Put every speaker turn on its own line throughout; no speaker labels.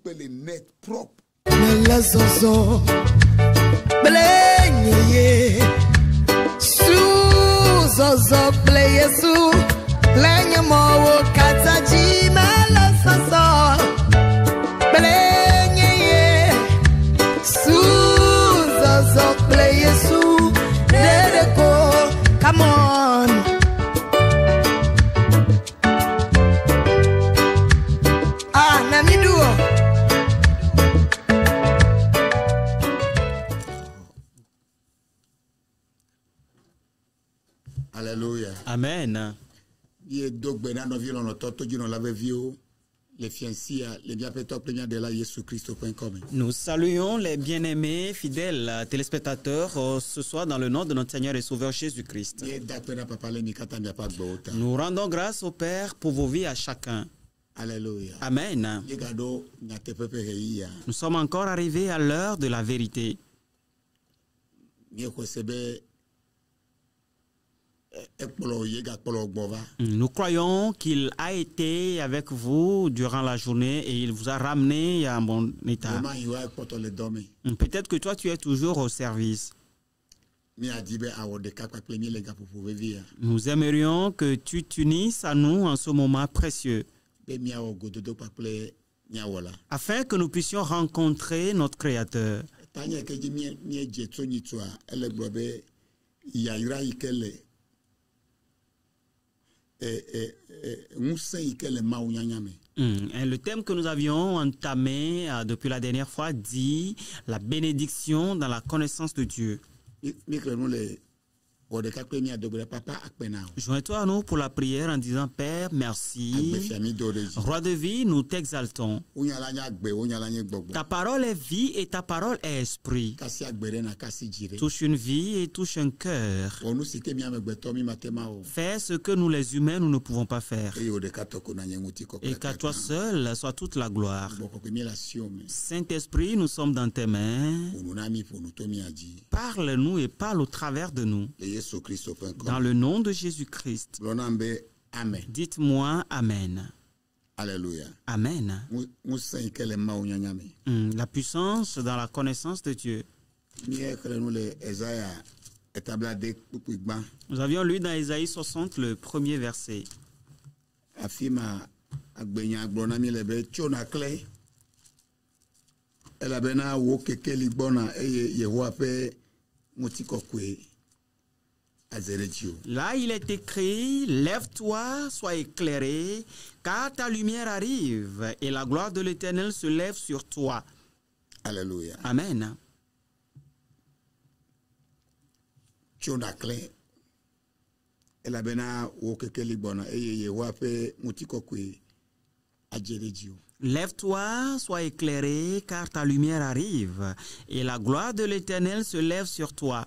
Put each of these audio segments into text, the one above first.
les net propre.
Come on. Ah, Namidu.
Alléluia.
Amen. Nous saluons les bien-aimés fidèles téléspectateurs ce soir dans le nom de notre Seigneur et Sauveur Jésus-Christ. Nous rendons grâce au Père pour vos vies à chacun.
Alléluia.
Amen. Nous sommes encore arrivés à l'heure de la vérité. Nous croyons qu'il a été avec vous durant la journée et il vous a ramené à un bon état. Peut-être que toi, tu es toujours au service. Nous aimerions que tu t'unisses à nous en ce moment précieux, afin que nous puissions rencontrer notre Créateur. Le thème que nous avions entamé depuis la dernière fois dit la bénédiction dans la connaissance de Dieu. Joins-toi à nous pour la prière en disant: Père, merci. Roi de vie, nous t'exaltons. Ta parole est vie et ta parole est esprit. Touche une vie et touche un cœur. Fais ce que nous les humains, nous ne pouvons pas faire. Et qu'à toi seul soit toute la gloire. Saint-Esprit, nous sommes dans tes mains. Parle-nous et parle au travers de nous. Dans le nom de Jésus-Christ. Dites-moi Amen.
Alléluia.
Amen. La puissance dans la connaissance de Dieu. Nous avions lu dans Ésaïe 60 le premier verset. Là, il est écrit: lève-toi, sois éclairé, car ta lumière arrive et la gloire de l'Éternel se lève sur toi.
Alléluia.
Amen. Lève-toi, sois éclairé, car ta lumière arrive et la gloire de l'Éternel se lève sur toi.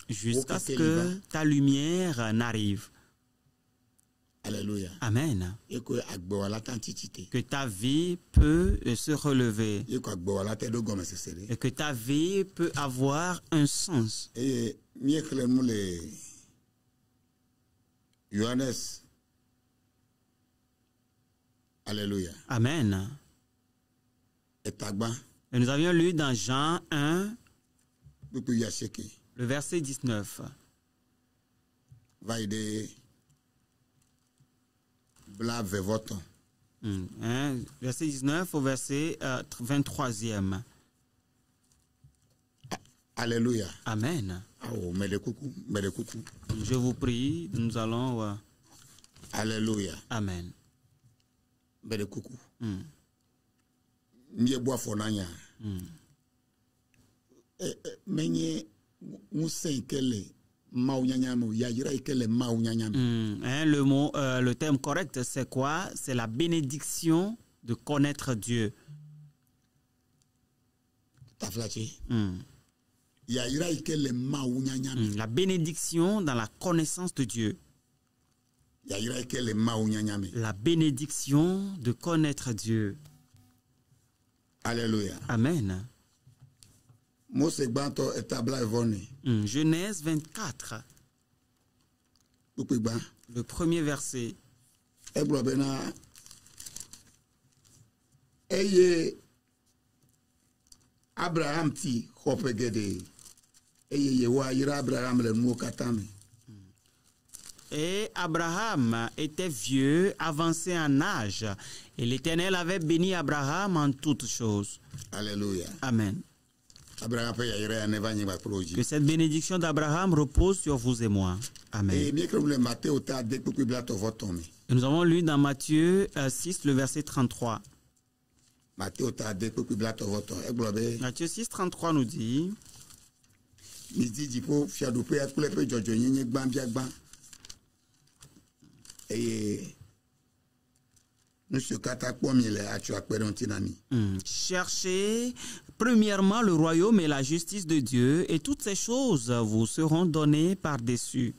Jusqu'à ce que ta lumière n'arrive.
Alléluia.
Amen. Que ta vie peut se relever. Et que ta vie peut avoir un sens.
Alléluia.
Amen. Et nous avions lu dans Jean 1, le verset 19. Verset 19 au verset 23e.
Alléluia.
Amen. Je vous prie, nous allons...
Alléluia.
Amen. Le terme correct, c'est quoi? C'est la bénédiction de connaître Dieu. La bénédiction dans la connaissance de Dieu. La bénédiction de connaître Dieu.
Alléluia.
Amen. Genèse 24. Le premier verset.
eye Abraham ti hopegede eye yewa ira Abraham le nuo katame.
Et Abraham était vieux, avancé en âge, et l'Éternel avait béni Abraham en toutes choses.
Alléluia.
Amen.
Abraham
Que cette bénédiction d'Abraham repose sur vous et moi. Amen.
Et
nous avons lu dans Matthieu 6, le verset 33. Matthieu 6, 33 nous dit cherchez premièrement le royaume et la justice de Dieu, et toutes ces choses vous seront données par-dessus.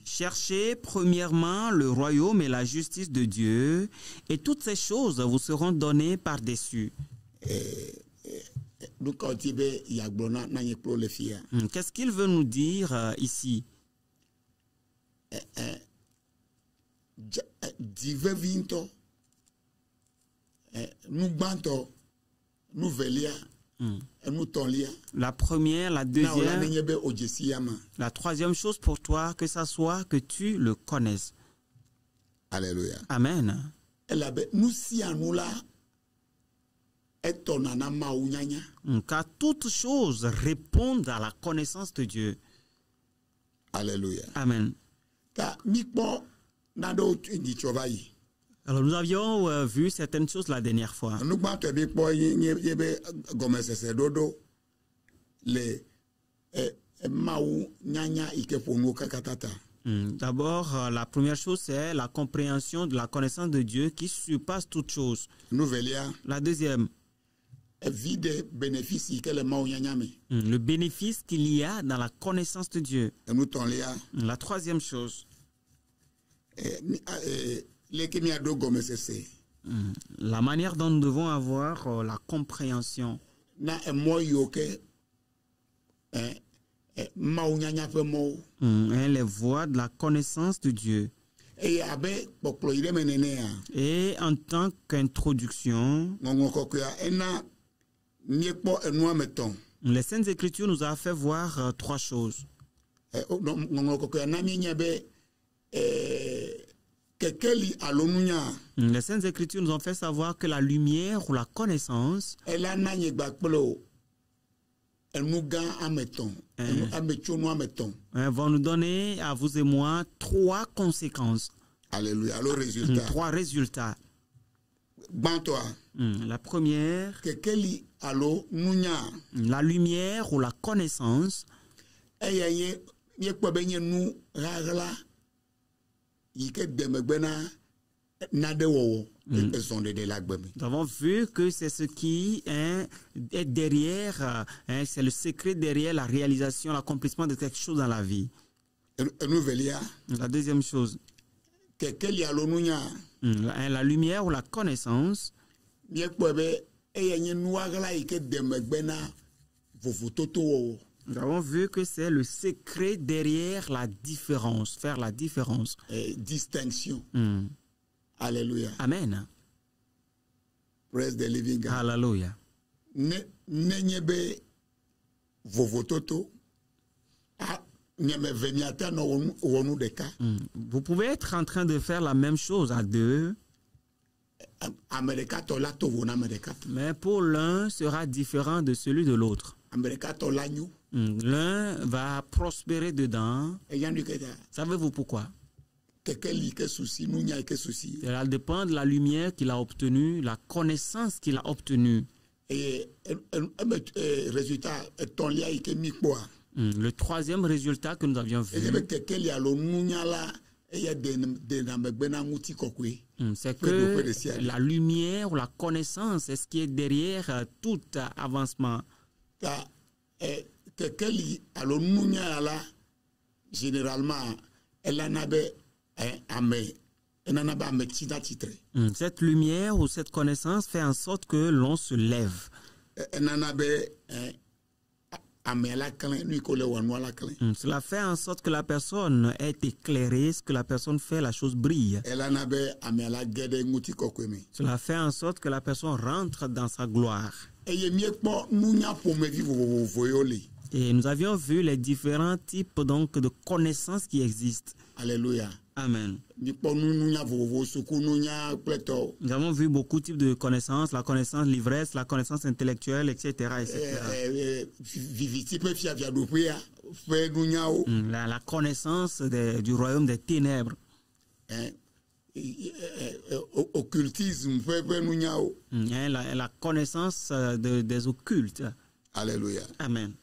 Cherchez premièrement le royaume et la justice de Dieu, et toutes ces choses vous seront données par-dessus. Qu'est-ce qu'il veut nous dire ici? La première, la deuxième, la troisième chose pour toi, que ça soit que tu le connaisses.
Alléluia.
Amen. Car toutes choses répondent à la connaissance de Dieu.
Alléluia.
Amen. Alors nous avions vu certaines choses la dernière fois. D'abord, la première chose, c'est la compréhension de la connaissance de Dieu qui surpasse toute chose. La deuxième, le bénéfice qu'il y a dans la connaissance de Dieu. La troisième chose, la manière dont nous devons avoir la compréhension. Les voies de la connaissance de Dieu. Et en tant qu'introduction, les Saintes Écritures nous ont fait voir trois choses. Les Saintes Écritures nous ont fait savoir que la lumière ou la connaissance vont nous donner à vous et moi trois conséquences.
Alléluia.
Trois résultats. La première, la lumière ou la connaissance nous avons vu que c'est ce qui est derrière, c'est le secret derrière la réalisation, l'accomplissement de quelque chose dans la vie. La deuxième chose, la lumière ou la connaissance, nous avons vu que c'est le secret derrière la différence, faire la différence.
Distinction. Alléluia.
Amen.
Praise the living God.
Hallelujah. Vous pouvez être en train de faire la même chose à deux, mais pour l'un sera différent de celui de l'autre. L'un va prospérer dedans. Savez-vous pourquoi? Cela dépend de la lumière qu'il a obtenue, la connaissance qu'il a obtenue. Le troisième résultat que nous avions vu, c'est que la lumière ou la connaissance est ce qui est derrière tout avancement.
Généralement, elle en avait
cette lumière ou cette connaissance fait en sorte que l'on se lève. Cela fait en sorte que la personne est éclairée, ce que la personne fait, la chose brille. Cela fait en sorte que la personne rentre dans sa gloire. Et nous avions vu les différents types donc de connaissances qui existent.
Alléluia.
Amen. Nous avons vu beaucoup de types de connaissances, la connaissance l'ivresse, la connaissance intellectuelle, etc. La connaissance du royaume des ténèbres.
Occultisme.
La connaissance des occultes.
Alléluia.
Amen.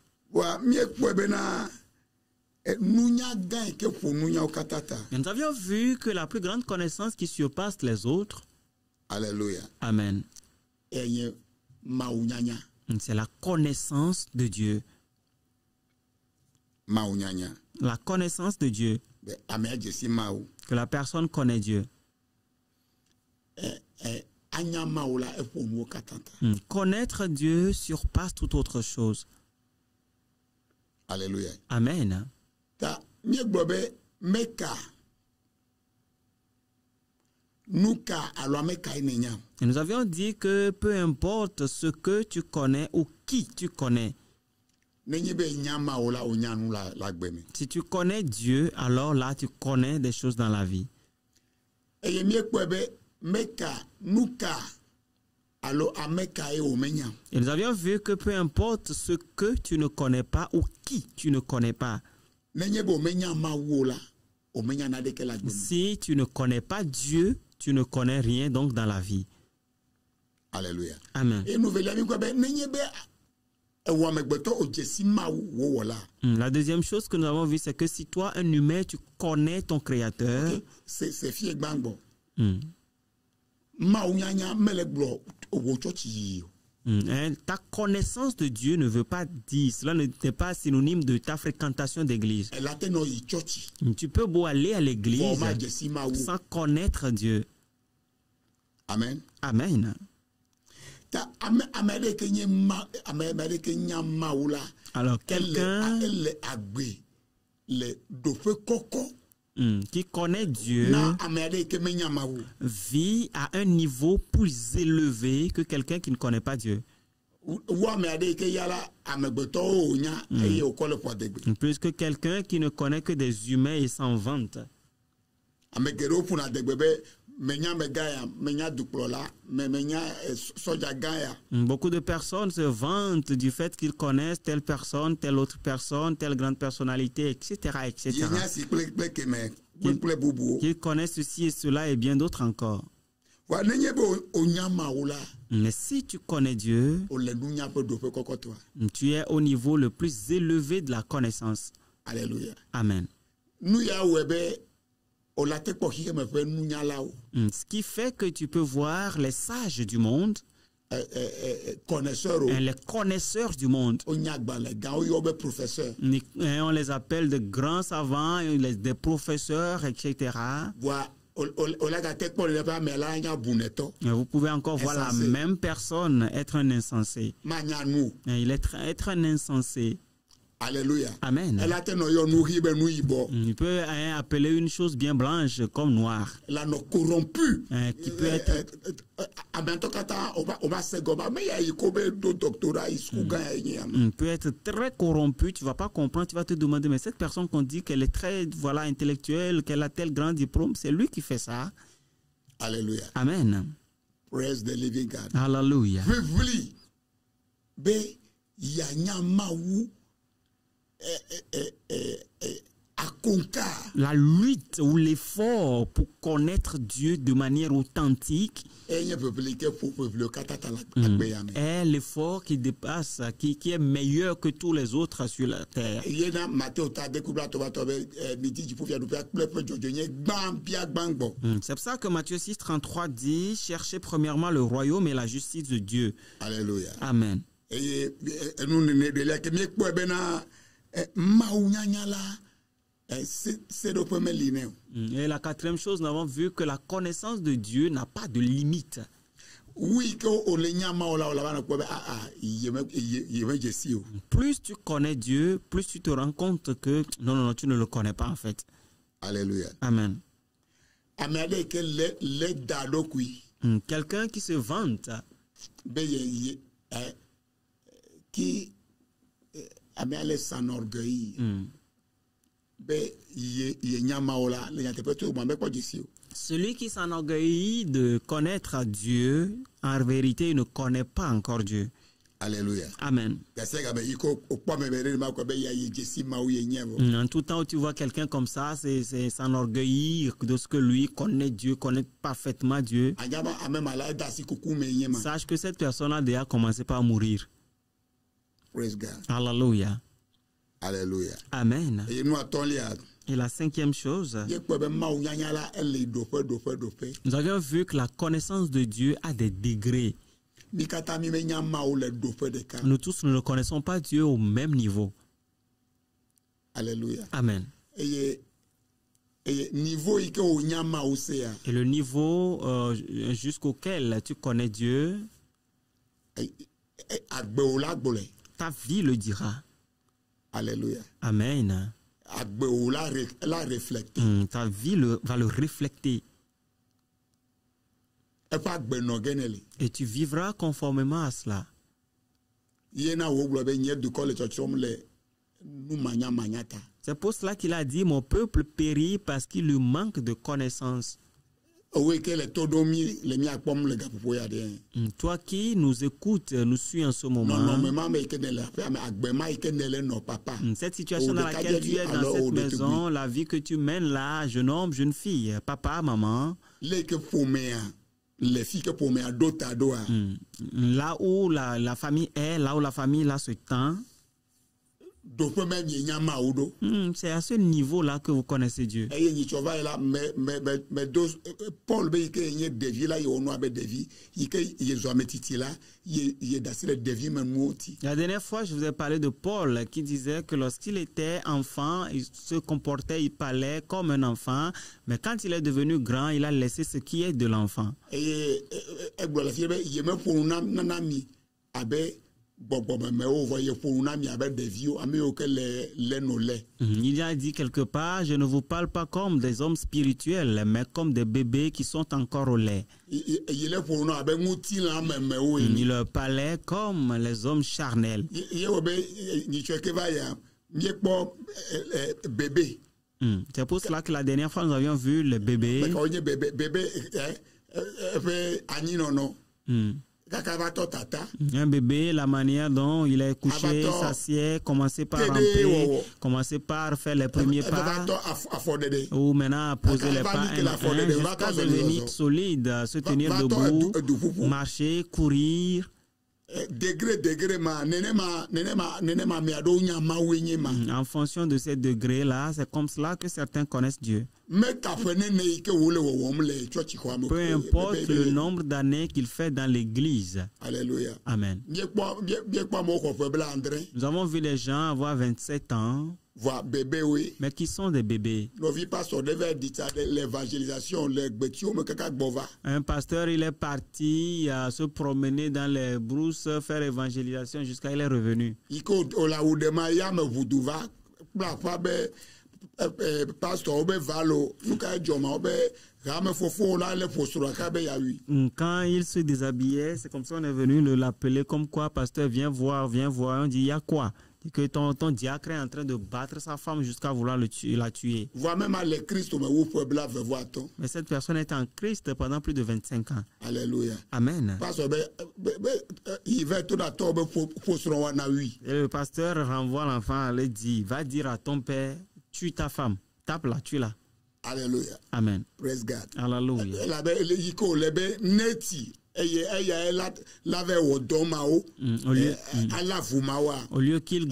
Nous
avions vu que la plus grande connaissance qui surpasse les autres,
Alléluia.
Amen, c'est la connaissance de Dieu. La connaissance de Dieu. Que la personne connaît Dieu. Connaître Dieu surpasse toute autre chose.
Alléluia.
Amen.
Et
nous avions dit que peu importe ce que tu connais ou qui tu connais, si tu connais Dieu, alors là tu connais des choses dans la vie.
Et
nous avions vu que peu importe ce que tu ne connais pas ou qui tu ne connais pas, si tu ne connais pas Dieu, tu ne connais rien donc dans la vie.
Alléluia.
Amen. La deuxième chose que nous avons vue, c'est que si toi, un humain, tu connais ton Créateur, ta connaissance de Dieu ne veut pas dire, cela n'est pas synonyme de ta fréquentation d'église. Tu peux beau aller à l'église sans connaître Dieu.
Amen.
Amen. Alors quelqu'un qui connaît Dieu vit à un niveau plus élevé que quelqu'un qui ne connaît pas Dieu. Plus que quelqu'un qui ne connaît que des humains et s'en vante. Beaucoup de personnes se vantent du fait qu'ils connaissent telle personne, telle autre personne, telle grande personnalité, etc. etc. Qu'ils connaissent ceci et cela et bien d'autres encore. Mais si tu connais Dieu, tu es au niveau le plus élevé de la connaissance.
Alléluia.
Amen. Ce qui fait que tu peux voir les sages du monde, les connaisseurs du monde. On les appelle de grands savants, des professeurs, etc. Vous pouvez encore voir la même personne être un insensé. Il est être un insensé.
Alléluia.
Amen. Il peut appeler une chose bien blanche comme noire.
Corrompu.
Qui peut être. Peut être très corrompu. Tu ne vas pas comprendre. Tu vas te demander, mais cette personne qu'on dit qu'elle est très intellectuelle, qu'elle a tel grand diplôme, c'est lui qui fait ça.
Alléluia.
Amen.
Praise the living God.
Alléluia. La lutte ou l'effort pour connaître Dieu de manière authentique est l'effort qui dépasse, qui est meilleur que tous les autres sur la terre. C'est pour ça que Matthieu 6,33 dit: cherchez premièrement le royaume et la justice de Dieu.
Alléluia.
Amen.
Et la quatrième chose, nous avons vu que la connaissance de Dieu n'a pas de limite.
Plus tu connais Dieu, plus tu te rends compte que non, tu ne le connais pas en fait.
Alléluia.
Amen. Quelqu'un qui se vante,
qui s'enorgueillit,
celui qui s'enorgueillit de connaître Dieu, en vérité, il ne connaît pas encore Dieu.
Alléluia.
Amen. En tout temps où tu vois quelqu'un comme ça, c'est s'enorgueillir de ce que lui connaît Dieu, connaît parfaitement Dieu. Sache que cette personne a déjà commencé par mourir.
Praise God.
Alléluia.
Alléluia.
Amen. Et la cinquième chose, nous avions vu que la connaissance de Dieu a des degrés. Nous tous ne connaissons pas Dieu au même niveau.
Alléluia.
Amen. Et le niveau jusqu'auquel tu connais Dieu, ta vie le dira.
Alléluia.
Amen. Ta vie va le refléter. Et tu vivras conformément à cela. C'est pour cela qu'il a dit, mon peuple périt parce qu'il lui manque de connaissance. Toi qui nous écoutes, nous suis en ce moment, cette situation dans laquelle tu es dans cette maison, la vie que tu mènes là, jeune homme, jeune fille, papa, maman, là où la famille est, là où la famille a ce temps, c'est à ce niveau-là que vous connaissez Dieu. La dernière fois, je vous ai parlé de Paul qui disait que lorsqu'il était enfant, il se comportait, il parlait comme un enfant, mais quand il est devenu grand, il a laissé ce qui est de l'enfant. Il a dit quelque part, je ne vous parle pas comme des hommes spirituels, mais comme des bébés qui sont encore au lait. Il leur parlait comme les hommes charnels. C'est pour cela que la dernière fois nous avions vu le bébé. Un bébé, la manière dont il est couché, s'assied, commencer par ramper, commencer par faire les premiers pas, ou maintenant poser les pas jusqu'à devenir solide, se tenir debout, marcher, courir. En fonction de ces degrés-là, c'est comme cela que certains connaissent Dieu. Peu importe le nombre d'années qu'il fait dans l'église.
Alléluia.
Amen. Nous avons vu les gens avoir 27 ans, mais qui sont des bébés. Un pasteur, il est parti à se promener dans les brousses, faire évangélisation jusqu'à il est revenu. Quand il se déshabillait, c'est comme ça qu'on est venu l'appeler comme quoi, pasteur, viens voir. On dit, il y a quoi? Que ton diacre est en train de battre sa femme jusqu'à vouloir la tuer. Mais cette personne est en Christ pendant plus de 25 ans.
Alléluia.
Amen. Et le pasteur renvoie l'enfant, il dit, va dire à ton père, tue ta femme, tape-la, tue-la.
Alléluia.
Amen.
Praise God.
Alléluia. Au lieu qu'il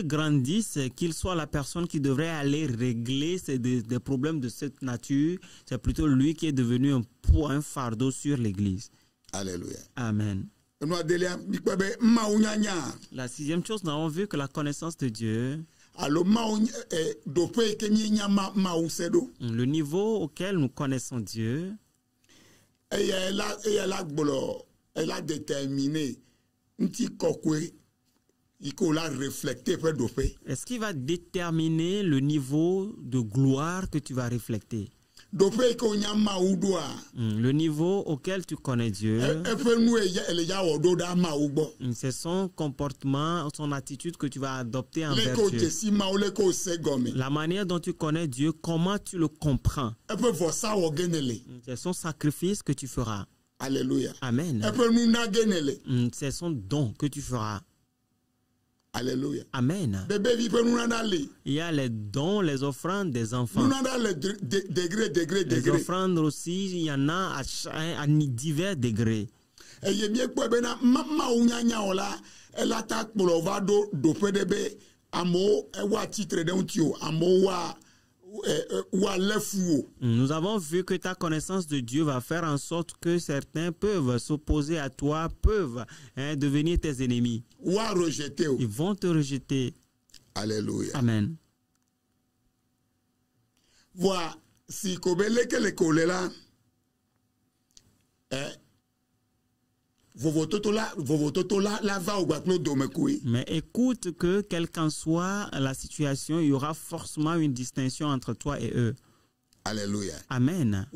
grandisse, qu'il soit la personne qui devrait aller régler des problèmes de cette nature, c'est plutôt lui qui est devenu un poids, un fardeau sur l'église.
Alléluia.
Amen. La sixième chose, nous avons vu que la connaissance de Dieu Le niveau auquel nous connaissons Dieu,
elle a déterminé
est-ce qu'il va déterminer le niveau de gloire que tu vas refléter? Le niveau auquel tu connais Dieu, c'est son comportement, son attitude que tu vas adopter envers Dieu. La manière dont tu connais Dieu, comment tu le comprends. C'est son sacrifice que tu feras.
Alléluia.
Amen. C'est son don que tu feras.
Alléluia.
Amen. Il y a les dons, les offrandes des enfants. Les offrandes aussi, il y en a à divers degrés. Nous avons vu que ta connaissance de Dieu va faire en sorte que certains peuvent s'opposer à toi, peuvent devenir tes ennemis. Ils vont te rejeter.
Alléluia.
Amen.
Voilà, si kobele ke le kolela,
mais écoute que quelle qu'en soit la situation, il y aura forcément une distinction entre toi et eux.
Alléluia.
Amen.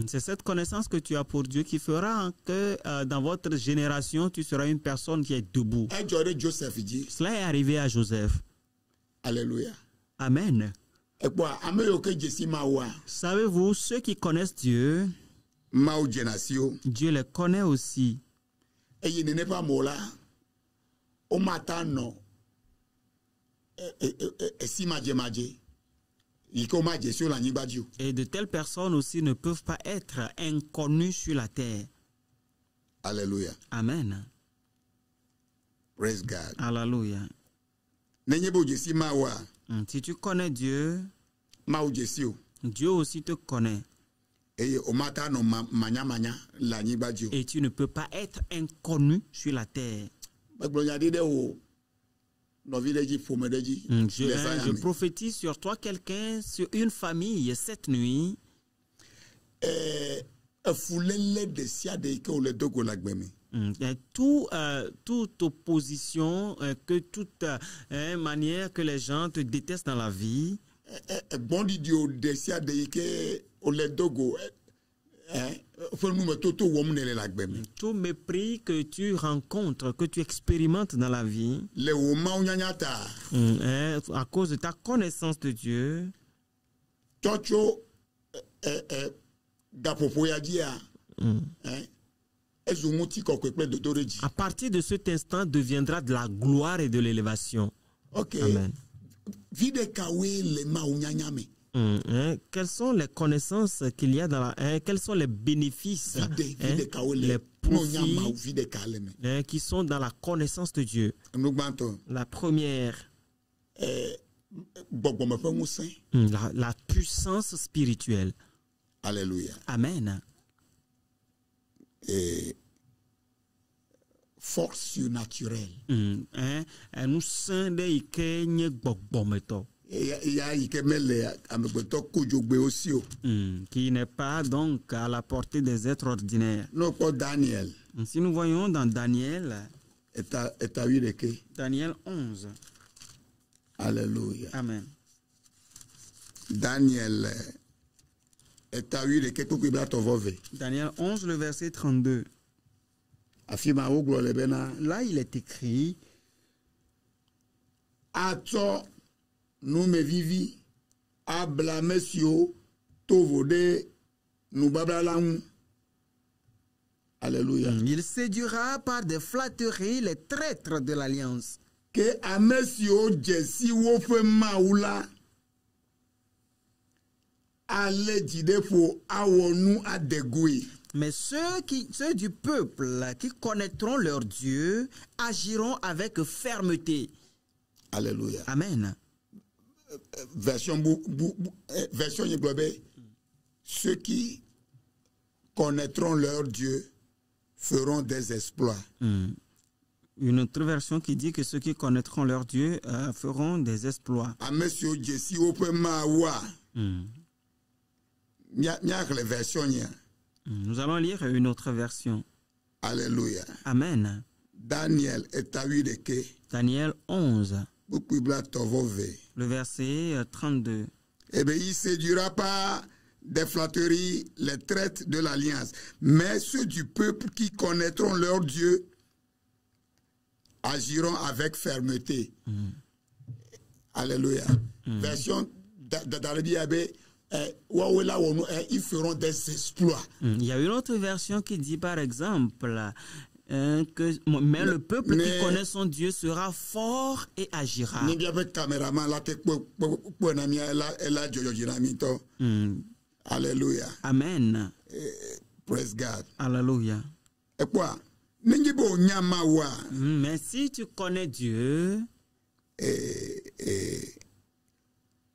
C'est cette connaissance que tu as pour Dieu qui fera que dans votre génération, tu seras une personne qui est debout. Cela est arrivé à Joseph.
Alléluia.
Amen. Savez-vous, ceux qui connaissent Dieu, Dieu les connaît aussi. Et de telles personnes aussi ne peuvent pas être inconnues sur la terre.
Alléluia.
Amen.
Praise God.
Alléluia. Si tu connais Dieu, Dieu aussi te connaît. Et tu ne peux pas être inconnu sur la terre. Je prophétise sur toi quelqu'un, sur une famille cette nuit. Toute opposition, que toute manière que les gens te détestent dans la vie, tout mépris que tu rencontres, que tu expérimentes dans la vie, à cause de ta connaissance de Dieu, à partir de cet instant deviendra de la gloire et de l'élévation.
Okay.
Amen. Quelles sont les connaissances qu'il y a dans la... quels sont les bénéfices, les profits qui sont dans la connaissance de Dieu? La première, la puissance spirituelle.
Alléluia.
Amen.
Et force surnaturelle.
Nous sommes des qui n'est pas donc à la portée des êtres ordinaires.
Daniel.
Si nous voyons dans Daniel, Daniel 11.
Alléluia.
Amen.
Daniel
Daniel 11, le verset 32. Là, il est écrit:
Ato nous me vivi a blamesio tovode nous bablalang. Alléluia.
Il séduira par des flatteries les traîtres de l'alliance.
Que amesio jesi wo fe maula.
Mais ceux du peuple qui connaîtront leur Dieu agiront avec fermeté.
Alléluia.
Amen.
Version ceux qui connaîtront leur Dieu feront des exploits.
Une autre version qui dit que ceux qui connaîtront leur Dieu feront des exploits. Nous allons lire une autre version.
Alléluia.
Amen.
Daniel
11.
Le
verset 32.
Eh bien, il ne séduira pas des flatteries les traites de l'alliance, mais ceux du peuple qui connaîtront leur Dieu agiront avec fermeté. Alléluia. Version d'Arabi, ils feront des exploits.
Il y a une autre version qui dit par exemple mais le peuple qui connaît son Dieu sera fort et agira.
Alléluia.
Amen.
Praise God.
Alléluia.
Et quoi?
Mais si tu connais Dieu,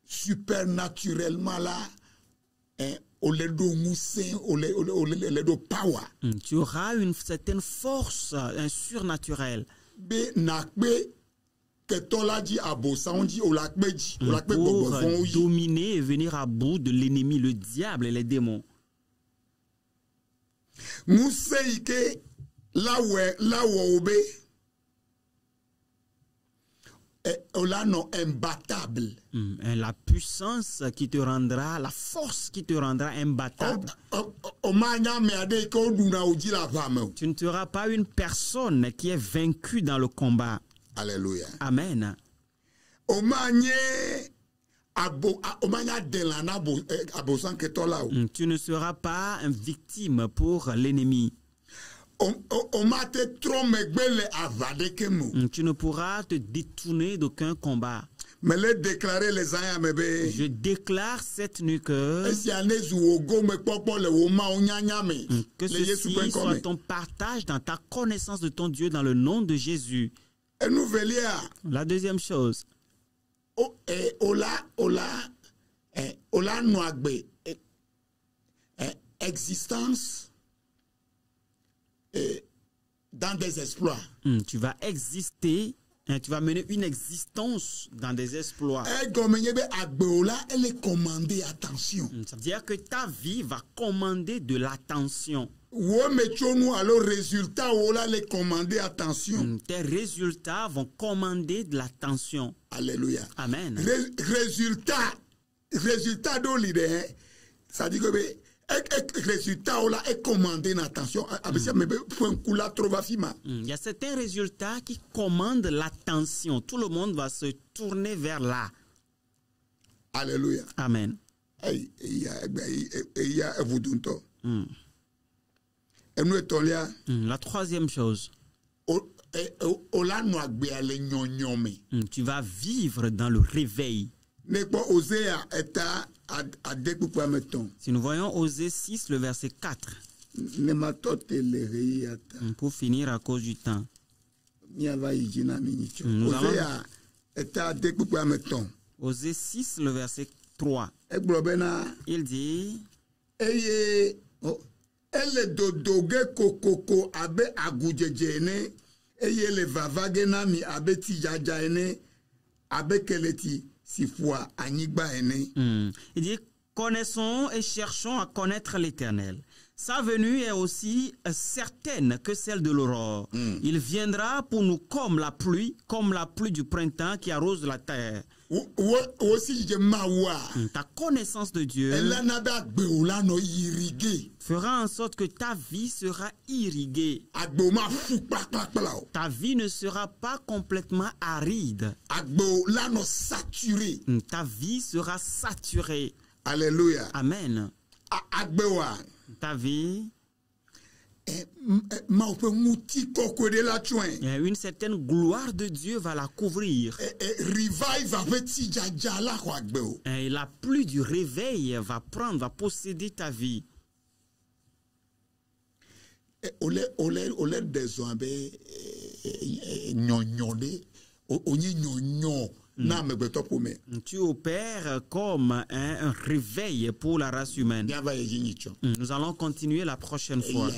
supernaturellement là,
tu auras une certaine force, un surnaturel. Pour dominer et venir à bout de l'ennemi, le diable et les démons.
Imbattable.
La puissance qui te rendra, la force qui te rendra imbattable. Tu ne seras pas une personne qui est vaincue dans le combat.
Alléluia.
Amen. Tu ne seras pas une victime pour l'ennemi. Tu ne pourras te détourner d'aucun combat. Je déclare cette nuit que ceci soit ton partage dans ta connaissance de ton Dieu dans le nom de Jésus. La deuxième chose.
Existence dans des exploits.
Tu vas exister, tu vas mener une existence dans des exploits.
Elle est commandée, attention.
C'est-à-dire que ta vie va commander de l'attention.
Alors, résultat, les commander, attention.
Tes résultats vont commander de l'attention.
Alléluia.
Amen.
Résultat de l'idée, ça dit que résultat est commandé d'attention.
Il y a certains résultats qui commandent l'attention. Tout le monde va se tourner vers là.
Alléluia.
Amen. La troisième chose. Tu vas vivre dans le réveil. Si nous voyons Osée 6, le verset 4. Pour finir à cause du temps. Osée 6, le verset 3. Il dit il dit, connaissons et cherchons à connaître l'Éternel. Sa venue est aussi certaine que celle de l'aurore. Il viendra pour nous comme la pluie du printemps qui arrose la terre. Ta connaissance de Dieu fera en sorte que ta vie sera irriguée. Ta vie ne sera pas complètement aride. Ta vie sera saturée.
Alléluia.
Amen. Ta vie, une certaine gloire de Dieu va la couvrir. Et la pluie du réveil va posséder ta vie. Tu opères comme un réveil pour la race humaine. Nous allons continuer la prochaine fois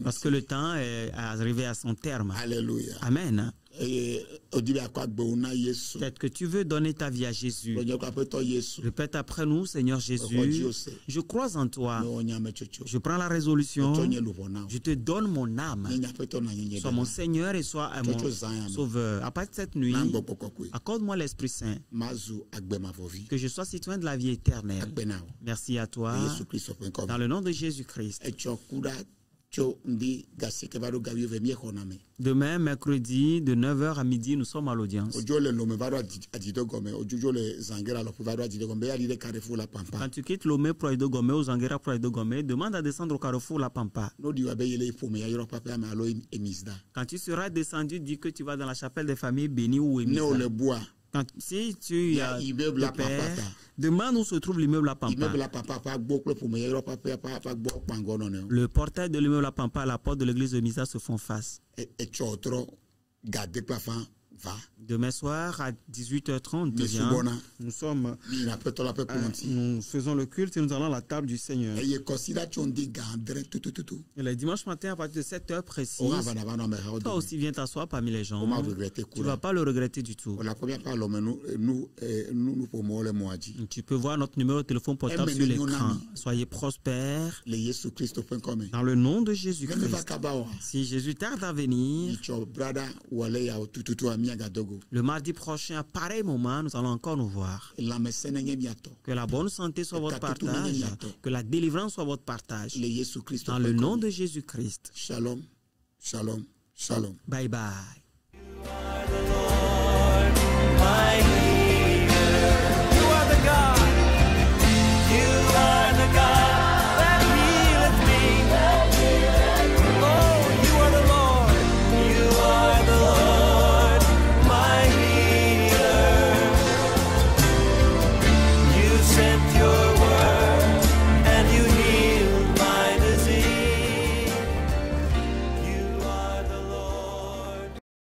parce que le temps est arrivé à son terme.
Alléluia.
Amen. Peut-être que tu veux donner ta vie à Jésus. Répète après nous, Seigneur Jésus, je crois en toi. Je prends la résolution. Je te donne mon âme. Sois mon Seigneur et sois mon Sauveur. À partir de cette nuit, accorde-moi l'Esprit Saint. Que je sois citoyen de la vie éternelle. Merci à toi. Dans le nom de Jésus-Christ. Demain, mercredi, de 9h à midi, nous sommes à l'audience. Quand tu quittes Lomé pour aller de Gomé, aux Zanguera pour aller de Gomé, demande à descendre au carrefour La Pampa. Quand tu seras descendu, dis que tu vas dans la chapelle des familles bénies ou Emizda. Si tu as le père, demande où se trouve l'immeuble La Pampa. Le portail de l'immeuble La Pampa à la porte de l'église de Misa se font face. Demain soir à 18h30, nous faisons le culte et nous allons à la table du Seigneur. Et le dimanche matin à partir de 7h précis, toi aussi viens t'asseoir parmi les gens. Tu ne vas pas le regretter du tout. Tu peux voir notre numéro de téléphone portable sur l'écran. Soyez prospères dans le nom de Jésus-Christ. Si Jésus tarde à venir, le mardi prochain, à pareil moment, nous allons encore nous voir. Que la bonne santé soit votre partage. Que la délivrance soit votre partage. Dans le nom de Jésus-Christ.
Shalom, shalom, shalom.
Bye bye.